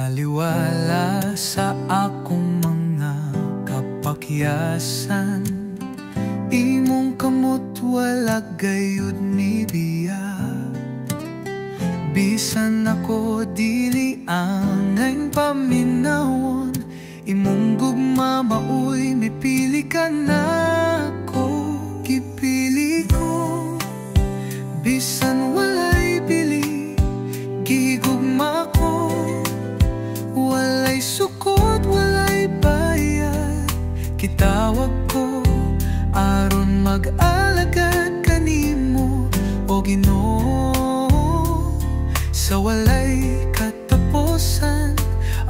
Taliwala sa akong mga kapakyasan, imong kamot wala gayud ni biya. Bisan ako dili angay paminawon, imong gugma maoy mipili ka na ko. Gipili ko bisan walay bili, gigugma ko. Walay sukot, walay bayad, kitawag ko aron mag-alagad kanimo o Ginoo. Sa walay katapusan,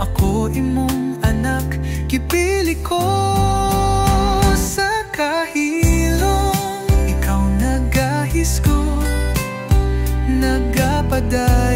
ako imong anak, gipili ko. Sa kahilom, ikaw nagahis ko, nagapadala